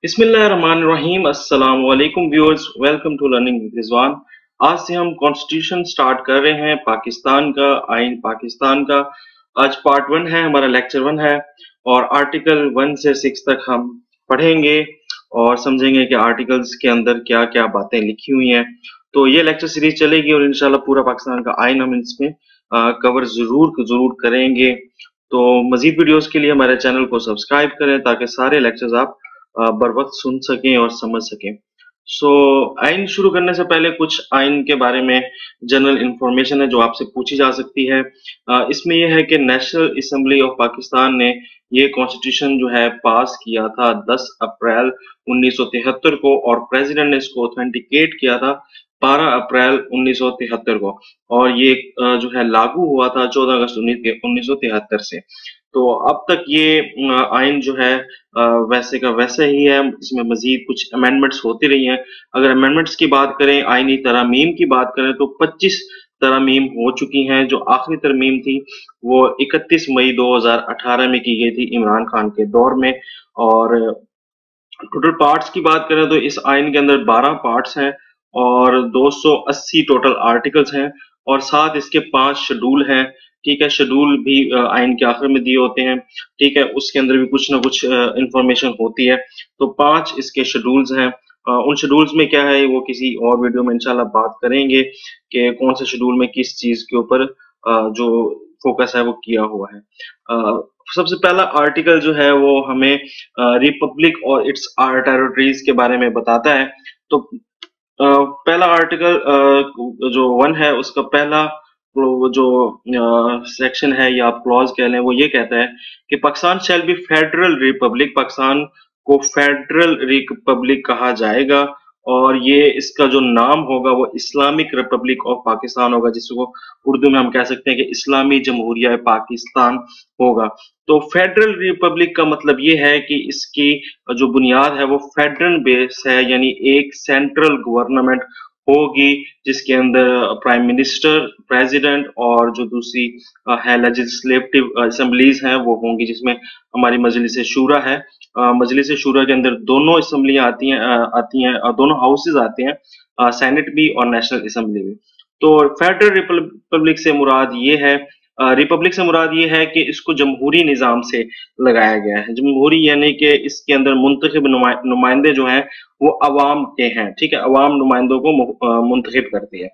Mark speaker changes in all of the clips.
Speaker 1: बिस्मिल्लाहिर्रहमानिर्रहीम। अस्सलाम वालेकुम viewers, welcome to learning with Rizwan. आज से हम कॉन्स्टिट्यूशन स्टार्ट कर रहे हैं पाकिस्तान का, आइन पाकिस्तान का। आज पार्ट 1 है, हमारा लेक्चर 1 है और आर्टिकल 1 से 6 तक हम पढ़ेंगे और समझेंगे कि आर्टिकल्स के अंदर क्या क्या बातें लिखी हुई हैं। तो ये लेक्चर सीरीज चलेगी और इंशाल्लाह पूरा पाकिस्तान का आइन हम इसमें कवर जरूर करेंगे। तो मजीद वीडियोस के लिए हमारे चैनल को सब्सक्राइब करें ताकि सारे लेक्चर्स आप बर वक्त सुन सकें और समझ सकें। आइन शुरू करने से पहले कुछ आइन के बारे में जनरल इंफॉर्मेशन है जो आपसे पूछी जा सकती है। इसमें यह है कि नेशनल असेंबली ऑफ पाकिस्तान ने ये कॉन्स्टिट्यूशन जो है पास किया था 10 अप्रैल 1973 को और प्रेसिडेंट ने इसको ऑथेंटिकेट किया था 12 अप्रैल 1973 को और ये जो है लागू हुआ था 14 अगस्त 1973 से। तो अब तक ये आइन जो है वैसे का वैसा ही है। इसमें मजीद कुछ अमेंडमेंट्स होती रही हैं। अगर अमेंडमेंट्स की बात करें, आइनी तरमीम की बात करें तो 25 तरमीम हो चुकी हैं। जो आखिरी तरमीम थी वो 31 मई 2018 में की गई थी इमरान खान के दौर में। और टोटल पार्ट्स की बात करें तो इस आइन के अंदर 12 पार्ट्स हैं और 280 टोटल आर्टिकल्स हैं और साथ इसके 5 शेड्यूल हैं। ठीक है, शेड्यूल भी आइन के आखिर में दिए होते हैं। ठीक है, उसके अंदर भी कुछ ना कुछ इंफॉर्मेशन होती है। तो 5 इसके शेड्यूल्स हैं। उन शेड्यूल्स में क्या है वो किसी और वीडियो में इंशाल्लाह बात करेंगे कि कौन से शेड्यूल में किस चीज के ऊपर जो फोकस है वो किया हुआ है। सबसे पहला आर्टिकल जो है वो हमें रिपब्लिक और इट्स टेरिटरीज के बारे में बताता है। तो पहला आर्टिकल जो 1 है उसका पहला वो जो सेक्शन है या आप क्लॉज कह लें, वो ये कहता है कि Pakistan shall be federal Republic, Pakistan को फेडरल रिपब्लिक कहा जाएगा और ये इसका जो नाम होगा वो इस्लामिक रिपब्लिक ऑफ पाकिस्तान होगा, जिसको उर्दू में हम कह सकते हैं कि इस्लामी जमहूरिया पाकिस्तान होगा। तो फेडरल रिपब्लिक का मतलब ये है कि इसकी जो बुनियाद है वो फेडरल बेस है, यानी एक सेंट्रल गवर्नमेंट होगी जिसके अंदर प्राइम मिनिस्टर, प्रेसिडेंट और जो दूसरी है लेजिस्लेटिव असेंबलीज हैं वो होंगी, जिसमें हमारी मजलिस शूरा है। मजलिस शूरा के अंदर दोनों असेंबलियां आती हैं और दोनों हाउसेज आते हैं, सेनेट भी और नेशनल असेंबली भी। तो फेडरल रिपब्लिक से मुराद ये है, रिपब्लिक से मुराद ये है कि इसको जमहूरी निज़ाम से लगाया गया है। जमहूरी यानी कि इसके अंदर मुंतखब नुमाइंदे जो हैं वो अवाम के हैं। ठीक है, अवाम नुमाइंदों को मुंतखब करती है।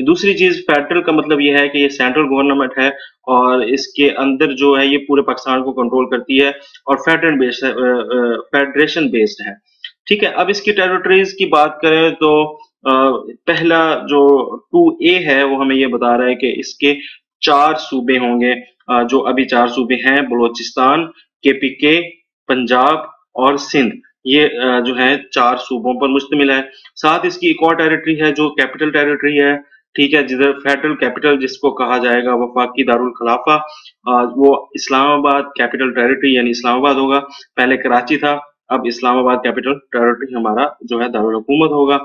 Speaker 1: दूसरी चीज, फेडरल का मतलब ये है कि ये सेंट्रल गवर्नमेंट है और इसके अंदर जो है ये पूरे पाकिस्तान को कंट्रोल करती है और फेडरल बेस्ड है, फेडरेशन बेस्ड है। ठीक है, अब इसकी टेरिटरीज की बात करें तो पहला जो 2A है वो हमें ये बता रहा है कि इसके 4 सूबे होंगे। जो अभी 4 सूबे हैं, बलोचिस्तान, KPK, पंजाब और सिंध, ये जो है 4 सूबों पर मुश्तमिल है। साथ इसकी एक और टेरिटरी है जो कैपिटल टेरिटरी है। ठीक है, जिधर फेडरल कैपिटल जिसको कहा जाएगा वफाकी दारुल खिलाफा, वो इस्लामाबाद कैपिटल टेरिटरी यानी इस्लामाबाद होगा। पहले कराची था, अब इस्लामाबाद कैपिटल टेरिटरी हमारा जो है दारुल हुकूमत होगा।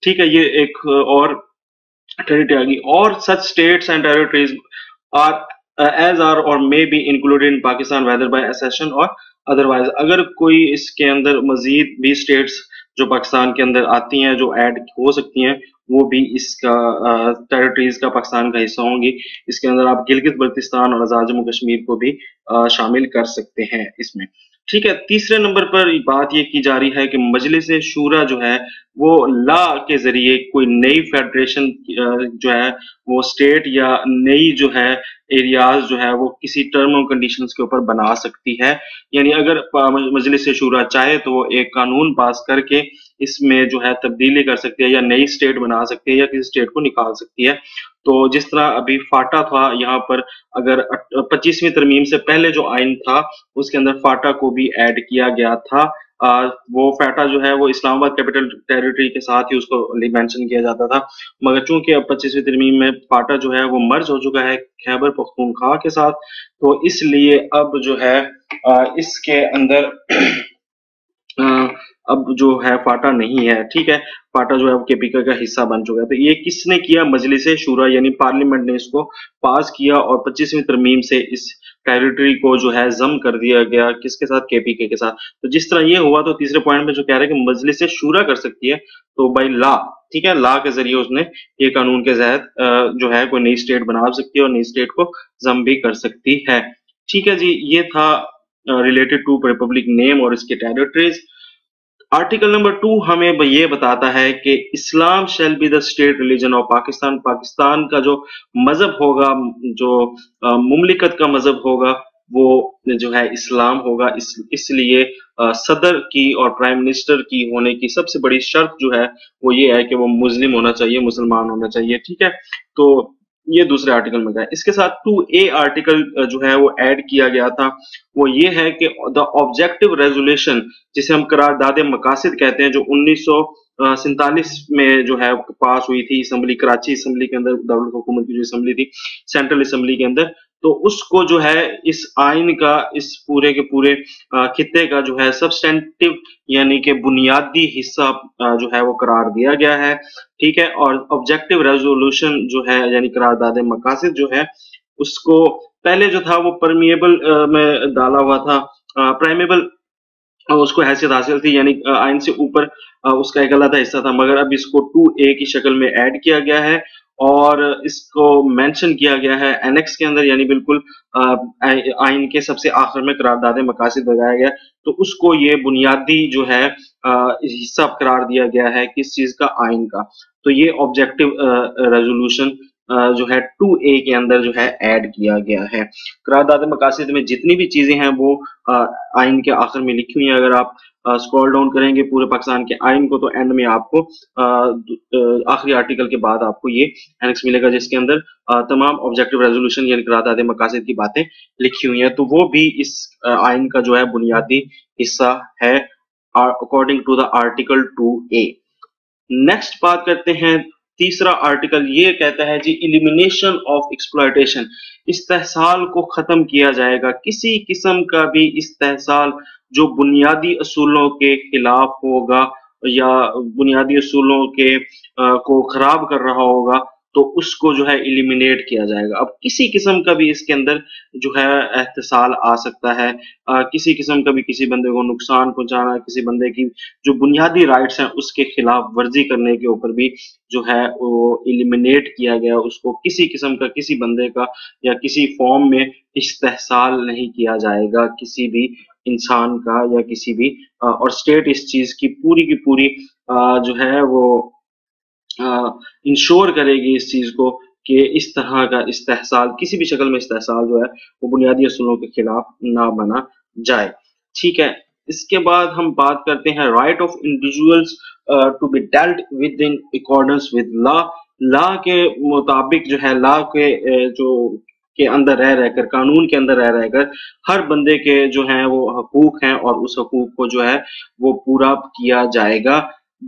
Speaker 1: ठीक है, ये एक और टेरिटरी आ गई। और such states and territories are as are or may be included in Pakistan whether by accession or otherwise. अगर कोई इसके अंदर मजीद भी स्टेट्स जो पाकिस्तान के अंदर आती हैं जो ऐड हो सकती हैं, वो भी इसका टेरिटरीज का पाकिस्तान का हिस्सा होंगी। इसके अंदर आप गिलगित बल्तिस्तान और आजाद जम्मू कश्मीर को भी शामिल कर सकते हैं इसमें। ठीक है, तीसरे नंबर पर बात ये की जा रही है कि मजलिस शूरा जो है वो ला के जरिए कोई नई फेडरेशन जो है वो स्टेट या नई जो है एरियाज जो है वो किसी टर्म और कंडीशंस के ऊपर बना सकती है। यानी अगर मजलिस शूरा चाहे तो वो एक कानून पास करके इसमें जो है तब्दीली कर सकती है या नई स्टेट बना सकती है या किसी स्टेट को निकाल सकती है। तो जिस तरह अभी फाटा था यहाँ पर, अगर 25वीं तरमीम से पहले जो आइन था उसके अंदर फाटा को भी ऐड किया गया था। वो फाटा जो है वो इस्लामाबाद कैपिटल टेरिटरी के साथ ही उसको मेंशन किया जाता था, मगर चूंकि अब 25वीं तरमीम में फाटा जो है वो मर्ज हो चुका है खैबर पख्तूनख्वा के साथ, तो इसलिए अब जो है इसके अंदर अब जो है फाटा नहीं है, ठीक है। फाटा जो है वो केपीके का हिस्सा बन चुका है। तो ये किसने किया? मजलिस शूरा यानी पार्लियामेंट ने इसको पास किया और 25वीं तरमीम से इस टेरिटरी को जो है जम कर दिया गया, किसके साथ? केपीके के साथ। तो जिस तरह ये हुआ, तो तीसरे पॉइंट में जो कह रहे हैं कि मजलिस शूरा कर सकती है, तो बाई लॉ, ठीक है, लॉ के जरिए उसने ये कानून के तहत जो है कोई नई स्टेट बना सकती है और नई स्टेट को जम भी कर सकती है। ठीक है जी, ये था रिलेटेड टू रिपब्लिक नेम और इसके टेरिटरीज। आर्टिकल नंबर 2 हमें ये बताता है कि Islam shall be the state religion of Pakistan. Pakistan का जो मजहब होगा, जो मुमलिकत का मजहब होगा, वो जो है इस्लाम होगा। इसलिए सदर की और प्राइम मिनिस्टर की होने की सबसे बड़ी शर्त जो है वो ये है कि वो मुस्लिम होना चाहिए, मुसलमान होना चाहिए, ठीक है। तो ये दूसरे आर्टिकल में है। इसके साथ 2A आर्टिकल जो है वो ऐड किया गया था। वो ये है कि द ऑब्जेक्टिव रेजोल्यूशन, जिसे हम करारदाद मकासिद कहते हैं, जो 1947 में जो है पास हुई थी असेंबली, कराची असेंबली के अंदर, दारुल हुकूमत की जो असेंबली थी, सेंट्रल असेंबली के अंदर। तो उसको जो है इस आइन का, इस पूरे के पूरे खित्ते का जो है सब्सटेंटिव यानी कि बुनियादी हिस्सा जो है वो करार दिया गया है, ठीक है। और ऑब्जेक्टिव रेजोल्यूशन जो है यानी करारदाद मकासिद जो है, उसको पहले जो था वो परमिएबल में डाला हुआ था, प्राइमेबल उसको हैसियत हासिल थी, यानी आइन से ऊपर उसका एक अलग हिस्सा था, मगर अब इसको 2A की शक्ल में ऐड किया गया है और इसको मेंशन किया गया है एनेक्स के अंदर, यानी बिल्कुल आइन के सबसे आखिर में करारदाद मकासिद लगाया गया। तो उसको ये बुनियादी जो है हिस्सा करार दिया गया है किस चीज का? आइन का। तो ये ऑब्जेक्टिव रेजोल्यूशन जो है 2A के अंदर जो है ऐड किया गया है। करारदाद मकासिद में जितनी भी चीजें हैं वो आइन के आखिर में लिखी हुई है। अगर आप स्क्रॉल डाउन करेंगे पूरे पाकिस्तान के आइन को, तो एंड में आपको आखिरी आर्टिकल के बाद आपको ये एनेक्स मिलेगा, जिसके अंदर तमाम ऑब्जेक्टिव रेजोल्यूशन यानी करारदाद मकासिद की बातें लिखी हुई हैं। तो वो भी इस आइन का जो है बुनियादी हिस्सा है according to the article 2A। Next बात करते हैं, तीसरा आर्टिकल ये कहता है जी, इलिमिनेशन ऑफ एक्सप्लॉयटेशन। इस्तेहसाल को खत्म किया जाएगा। किसी किस्म का भी इस्तेहसाल जो बुनियादी असूलों के खिलाफ होगा या बुनियादी असूलों के को खराब कर रहा होगा, तो उसको जो है इलिमिनेट किया जाएगा। अब किसी किस्म का भी इसके अंदर जो है एहतसाल आ सकता है, किसी किस्म का भी किसी बंदे को नुकसान पहुंचाना, किसी बंदे की जो बुनियादी राइट्स हैं उसके खिलाफ वर्जी करने के ऊपर भी जो है वो इलिमिनेट किया गया। उसको किसी किस्म का, किसी बंदे का या किसी फॉर्म में इस्तेहसाल नहीं किया जाएगा किसी भी इंसान का या किसी भी और स्टेट इस चीज की पूरी जो है वो इंश्योर करेगी इस चीज को कि इस तरह का इस्तेहसाल, किसी भी शक्ल में इस्तेहसाल जो है वो बुनियादी असूलों के खिलाफ ना बना जाए, ठीक है। इसके बाद हम बात करते हैं right of individuals to be dealt with in accordance with law. Law के मुताबिक जो है, लॉ के जो के अंदर रह रहकर, कानून के अंदर रह रहकर हर बंदे के जो हैं वो हकूक हैं और उस हकूक को जो है वो पूरा किया जाएगा।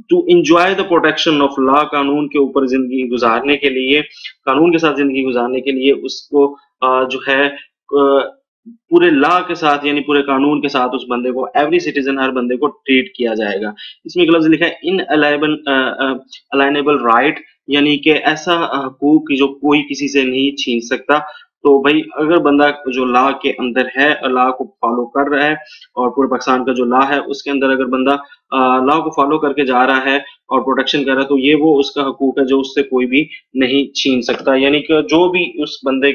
Speaker 1: To enjoy the protection of law, कानून के ऊपर जिंदगी गुजारने के लिए, कानून के साथ जिंदगी गुजारने के लिए उसको जो है पूरे लॉ के साथ यानी पूरे कानून के साथ उस बंदे को, एवरी सिटीजन, हर बंदे को ट्रीट किया जाएगा। इसमें एक लफ्ज लिखा है इन अलाइनेबल राइट, यानी कि ऐसा हकूक जो कोई किसी से नहीं छीन सकता। तो भाई अगर बंदा जो लॉ के अंदर है, लॉ को फॉलो कर रहा है और पूरे पाकिस्तान का जो लॉ है उसके अंदर अगर बंदा लॉ को फॉलो करके जा रहा है और प्रोटेक्शन कर रहा है, तो ये वो उसका हकूक है जो उससे कोई भी नहीं छीन सकता। यानी कि जो भी उस बंदे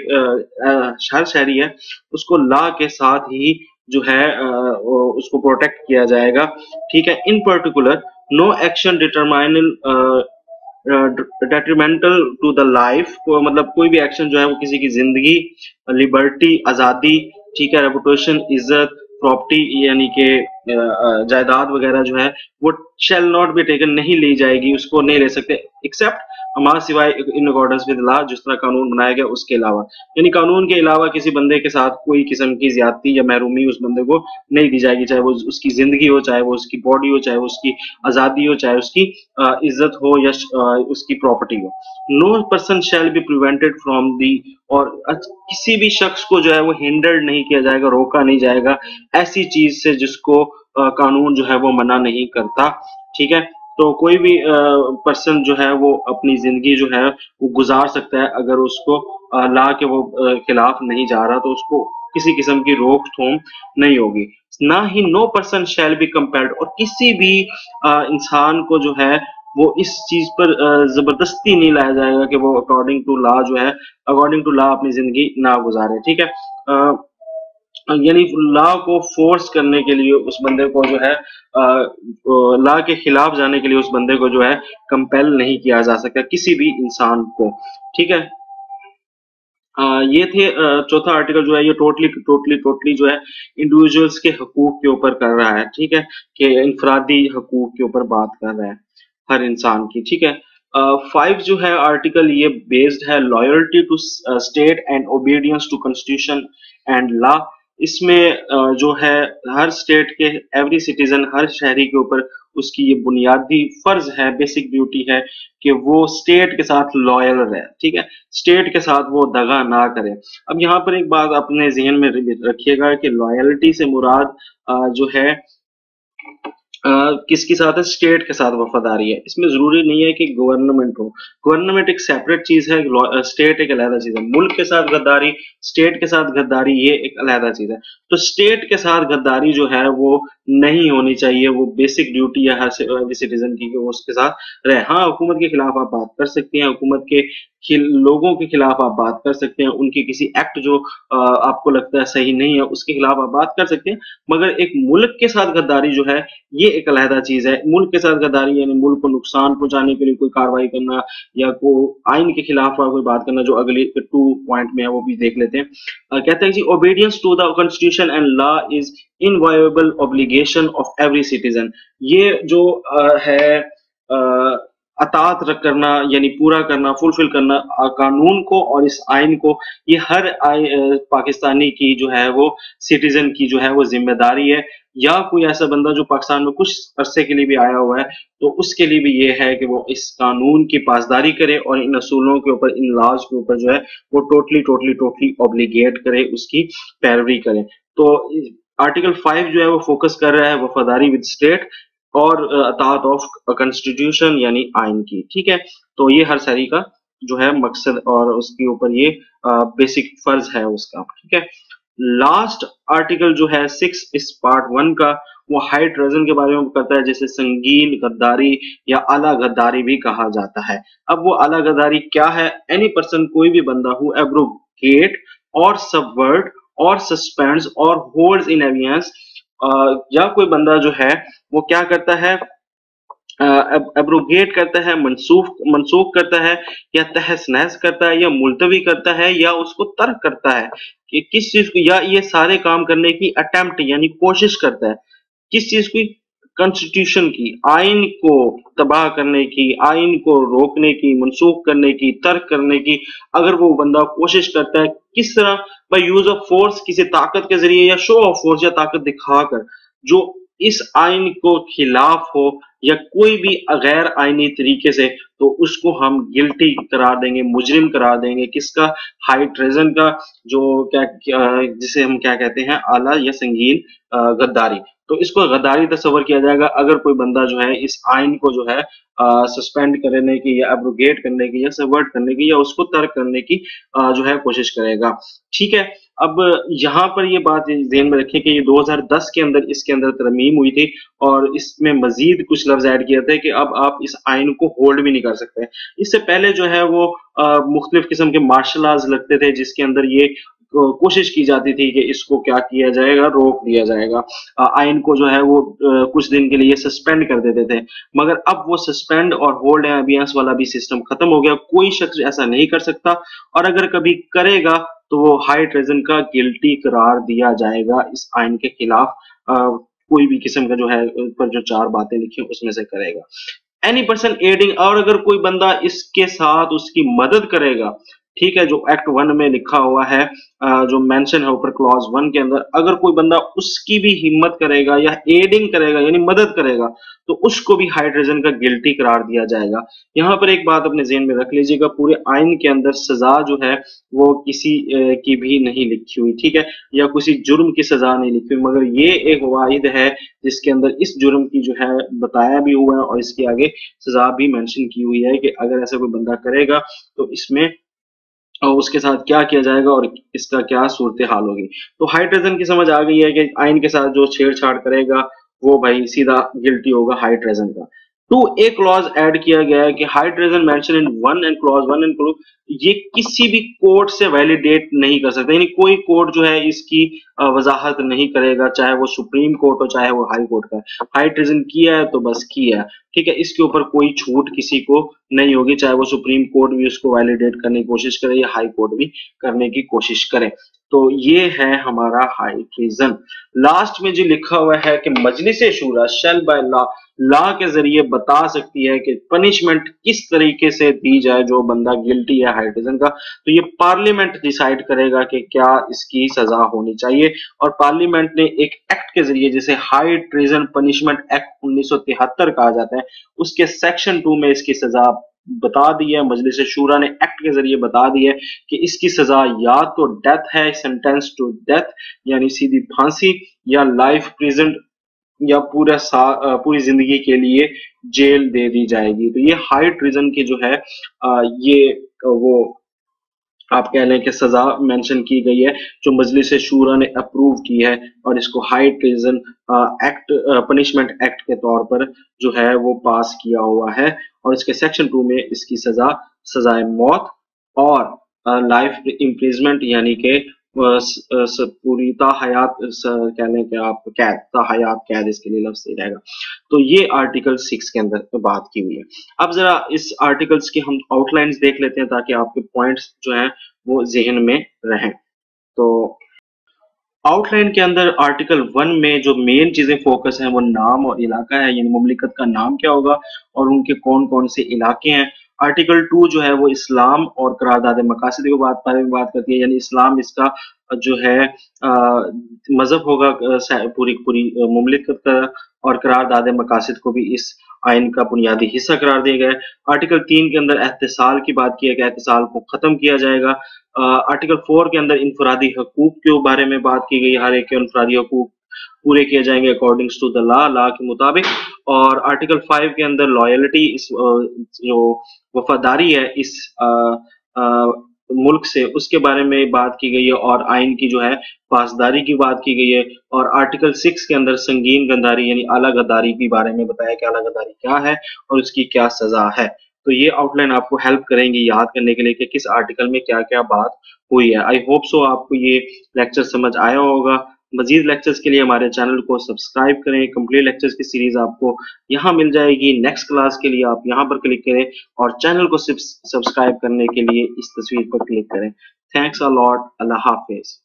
Speaker 1: हर शहरी है उसको लॉ के साथ ही जो है उसको प्रोटेक्ट किया जाएगा, ठीक है। In particular no action determinal detrimental to the life, को मतलब कोई भी एक्शन जो है वो किसी की जिंदगी, लिबर्टी, आजादी, ठीक है, रेपुटेशन, इज्जत, प्रॉपर्टी यानी कि जायदाद वगैरह जो है वो शेल नॉट बी टेकन, नहीं ली जाएगी, उसको नहीं ले सकते, एक्सेप्ट हमारा सिवाय इन अकॉर्डेंस विद लॉ, जिस तरह कानून बनाया गया उसके अलावा। यानी कानून के अलावा किसी बंदे के साथ कोई किस्म की ज्यादती या महरूमी उस बंदे को नहीं दी जाएगी, चाहे वो उसकी जिंदगी हो, चाहे वो उसकी बॉडी हो, चाहे वो उसकी आजादी हो, चाहे उसकी इज्जत हो या उसकी प्रॉपर्टी हो। No person shall be prevented from the, और किसी भी शख्स को जो है वो हिंडर्ड नहीं किया जाएगा, रोका नहीं जाएगा ऐसी चीज से जिसको कानून जो है वो मना नहीं करता, ठीक है। तो कोई भी पर्सन जो है वो अपनी जिंदगी जो है वो गुजार सकता है, अगर उसको ला के वो खिलाफ नहीं जा रहा तो उसको किसी किस्म की रोक थोम नहीं होगी। ना ही no person shall be compelled, और किसी भी इंसान को जो है वो इस चीज पर जबरदस्ती नहीं लाया जाएगा कि वो अकॉर्डिंग टू लॉ जो है, अकॉर्डिंग टू लॉ अपनी जिंदगी ना गुजारे, ठीक है। यानी लॉ को फोर्स करने के लिए उस बंदे को जो है लॉ के खिलाफ जाने के लिए उस बंदे को जो है कंपेल नहीं किया जा सकता, किसी भी इंसान को, ठीक है। ये थे चौथा आर्टिकल जो है ये टोटली टोटली टोटली जो है इंडिविजुअल्स के हकूक के ऊपर कर रहा है, ठीक है, कि इंफरादी हकूक के ऊपर बात कर रहा है हर इंसान की, ठीक है। 5 जो है आर्टिकल ये बेस्ड है loyalty to state and obedience to constitution and law. इसमें जो है हर स्टेट के एवरी सिटीजन, हर शहरी के ऊपर उसकी ये बुनियादी फर्ज है, बेसिक ड्यूटी है कि वो स्टेट के साथ लॉयल रहे, ठीक है, स्टेट के साथ वो दगा ना करे। अब यहाँ पर एक बात अपने जहन में रखिएगा कि लॉयल्टी से मुराद जो है किसके साथ है, स्टेट के साथ वफादारी है। इसमें जरूरी नहीं है कि गवर्नमेंट हो, गवर्नमेंट एक सेपरेट चीज है, स्टेट एक अलहदा चीज है। मुल्क के साथ गद्दारी, स्टेट के साथ गद्दारी, ये एक अलहदा चीज है। तो स्टेट के साथ गद्दारी जो है वो नहीं होनी चाहिए, वो बेसिक ड्यूटी है हर सिटीजन की कि वो उसके साथ रहे। हाँ, हुकूमत के खिलाफ आप बात कर सकते हैं, हुकूमत के लोगों के खिलाफ आप बात कर सकते हैं, उनके किसी एक्ट जो आपको लगता है सही नहीं है उसके खिलाफ आप बात कर सकते हैं, मगर एक मुल्क के साथ गद्दारी जो है ये एक अलहदा चीज है। मुल्क के साथ गद्दारी यानी मुल्क को नुकसान पहुंचाने के लिए कोई कार्रवाई करना या कोई आइन के खिलाफ कोई बात करना, जो अगले 2 पॉइंट में है वो भी देख लेते हैं। कहते हैं जी obedience to the constitution and law is inviolable obligation of every citizen. ये जो है अतात करना यानी पूरा करना, फुलफिल करना कानून को और इस आइन को, ये हर पाकिस्तानी की जो है वो सिटीजन की जो है वो जिम्मेदारी है। या कोई ऐसा बंदा जो पाकिस्तान में कुछ अरसे के लिए भी आया हुआ है तो उसके लिए भी ये है कि वो इस कानून की पासदारी करे और इन असूलों के ऊपर, इन लॉज के ऊपर जो है वो टोटली टोटली टोटली ऑब्लिगेट करे, उसकी पैरवी करे। तो आर्टिकल 5 जो है वो फोकस कर रहा है वफादारी विद स्टेट और अतात ऑफ कॉन्स्टिट्यूशन यानी आइन की, ठीक है। तो ये हर शहरी का जो है मकसद और उसके ऊपर ये बेसिक फर्ज है उसका, ठीक है। लास्ट आर्टिकल जो है 6 इस पार्ट 1 का, वो हाई ट्रेजन के बारे में करता है, जैसे संगीन गद्दारी या आला गद्दारी भी कहा जाता है। अब वो आला गद्दारी क्या है? एनी पर्सन, कोई भी बंदा हु एब्रोगेट और सबवर्ट और सस्पेंड्स और होल्ड्स इन एवियंस, या कोई बंदा जो है वो क्या करता है, एब्रोगेट करता है, मनसूख करता है, या तहस नहस करता है, या मुलतवी करता है, या उसको तर्क करता है कि किस चीज को, या ये सारे काम करने की अटेम्प्ट यानी कोशिश करता है किस चीज की, कॉन्स्टिट्यूशन की, आइन को तबाह करने की, आइन को रोकने की, मनसूख करने की, तर्क करने की, अगर वो बंदा कोशिश करता है, किस तरह, बाय यूज ऑफ फोर्स, किसी ताकत के जरिए या शो ऑफ फोर्स या ताकत दिखाकर, जो इस आइन को खिलाफ हो या कोई भी गैर आइनी तरीके से, तो उसको हम गिल्टी करार देंगे, मुजरिम करार देंगे। किसका? हाई ट्रेजन का, जो जिसे हम क्या कहते हैं, आला या संगीन गद्दारी। तो इसको गद्दारी तस्वर किया जाएगा अगर कोई बंदा जो है इस आइन को जो है सस्पेंड करने की या एब्रोगेट करने की या सबवर्ट करने की या उसको तर्क करने की जो है कोशिश करेगा, ठीक है। अब यहाँ पर ये बात ध्यान में रखें कि ये 2010 के अंदर इसके अंदर तरमीम हुई थी और इसमें मजीद कुछ लफ्ज ऐड किए थे कि अब आप इस आइन को होल्ड भी नहीं कर सकते। इससे पहले जो है वो मुख्तलिफ किस्म के मार्शल आर्ट्स लगते थे जिसके अंदर ये कोशिश की जाती थी कि इसको क्या किया जाएगा, रोक दिया जाएगा, आइन को जो है वो कुछ दिन के लिए सस्पेंड कर देते थे। मगर अब वो सस्पेंड और होल्ड एंड अबियंस वाला भी सिस्टम खत्म हो गया, कोई शख्स ऐसा नहीं कर सकता, और अगर कभी करेगा तो वो हाई ट्रेजन का गिल्टी करार दिया जाएगा इस आइन के खिलाफ। कोई भी किस्म का जो है ऊपर जो 4 बातें लिखी उसमें से करेगा। एनी पर्सन एडिंग, और अगर कोई बंदा इसके साथ उसकी मदद करेगा
Speaker 2: ठीक है, जो एक्ट 1 में लिखा हुआ है, जो मेंशन है ऊपर क्लॉज 1 के अंदर, अगर कोई बंदा उसकी भी हिम्मत करेगा या एडिंग करेगा यानी मदद करेगा तो उसको भी हाई ट्रेजन का गिल्टी करार दिया जाएगा। यहाँ पर एक बात अपने ज़हन में रख लीजिएगा, पूरे आइन के अंदर सजा जो है वो किसी की भी नहीं लिखी हुई, ठीक है, या किसी जुर्म की सजा नहीं लिखी हुई, मगर ये एक वाहिद है जिसके अंदर इस जुर्म की जो है बताया भी हुआ है और इसके आगे सजा भी मेंशन की हुई है कि अगर ऐसा कोई बंदा करेगा तो इसमें और उसके साथ क्या किया जाएगा और इसका क्या सूरत हाल होगी। तो हाई ट्रेजन की समझ आ गई है कि आइन के साथ जो छेड़छाड़ करेगा वो भाई सीधा गिल्टी होगा हाई ट्रेजन का। टू ए क्लॉज ऐड किया गया है कि high treason mention in one and clause 1 and clause, ये किसी भी कोर्ट से वैलिडेट नहीं कर सकता, यानी कोई कोर्ट जो है इसकी वजाहत नहीं करेगा, चाहे वो सुप्रीम कोर्ट हो चाहे वो हाई कोर्ट का है। हाई ट्रेजन किया है तो बस किया है, ठीक है, इसके ऊपर कोई छूट किसी को नहीं होगी, चाहे वो सुप्रीम कोर्ट भी उसको वैलिडेट करने की कोशिश करे या हाई कोर्ट भी करने की कोशिश करे। तो ये है हमारा हाई ट्रीजन। लास्ट में जो लिखा हुआ है कि मजलिस शूरा शेल बाय लॉ के जरिए बता सकती है कि पनिशमेंट किस तरीके से दी जाए जो बंदा गिल्टी है हाई ट्रीजन का। तो ये पार्लियामेंट डिसाइड करेगा कि क्या इसकी सजा होनी चाहिए, और पार्लियामेंट ने एक एक्ट के जरिए, जिसे हाई ट्रीजन पनिशमेंट एक्ट 1973 कहा जाता है, उसके सेक्शन 2 में इसकी सजा बता दी है। मजलिस शूरा ने एक्ट के जरिए बता दी है कि इसकी सजा या तो डेथ है, सेंटेंस टू डेथ यानी सीधी फांसी, या लाइफ प्रिजन, या पूरी जिंदगी के लिए जेल दे दी जाएगी। तो ये हाई ट्रीजन की जो है ये वो आप कह लें कि सजा मेंशन की गई है जो मजलिस शूरा ने अप्रूव की है, और इसको high treason act punishment act के तौर पर जो है वो पास किया हुआ है, और इसके सेक्शन 2 में इसकी सजाए मौत और लाइफ इम्प्रिजमेंट यानी कि पूरी ताहयात कहने के आप कैद, ताहयात कैद इसके लिए लफ्ज सही रहेगा। तो ये आर्टिकल 6 के अंदर बात की हुई है। अब जरा इस आर्टिकल्स की हम आउटलाइंस देख लेते हैं ताकि आपके पॉइंट्स जो हैं वो जहन में रहें। तो आउटलाइन के अंदर आर्टिकल 1 में जो मेन चीजें फोकस हैं वो नाम और इलाका है, यानी मुमलिकत का नाम क्या होगा और उनके कौन कौन से इलाके हैं। आर्टिकल 2 जो है वो इस्लाम और करारदाद मकासद के बारे में बात करती है, यानी इस्लाम इसका जो है मजहब होगा पूरी पूरी मुमलिकत का, और करारदाद मकासद को भी इस आइन का बुनियादी हिस्सा करार दिया गया है। आर्टिकल 3 के अंदर एहतिसाल की बात की है कि एहतिसाल को खत्म किया जाएगा। आर्टिकल 4 के अंदर इनफरादी हकूक के बारे में बात की गई, हर एक के इनफरादी हकूक पूरे किए जाएंगे अकॉर्डिंग्स टू द लॉ के मुताबिक। और आर्टिकल 5 के अंदर लॉयल्टी, इस जो वफादारी है इस मुल्क से, उसके बारे में बात की गई है, और आइन की जो है पासदारी की बात की गई है। और आर्टिकल 6 के अंदर संगीन गद्दारी यानी आला गद्दारी के बारे में बताया कि आला गद्दारी क्या है और उसकी क्या सजा है। तो ये आउटलाइन आपको हेल्प करेंगी याद करने के लिए कि किस आर्टिकल में क्या क्या बात हुई है। आई होप सो आपको ये लेक्चर समझ आया होगा। मजीद लेक्चर्स के लिए हमारे चैनल को सब्सक्राइब करें। कंप्लीट लेक्चर्स की सीरीज आपको यहाँ मिल जाएगी। नेक्स्ट क्लास के लिए आप यहाँ पर क्लिक करें और चैनल को सब्सक्राइब करने के लिए इस तस्वीर पर क्लिक करें। Thanks a lot. Allah Hafiz.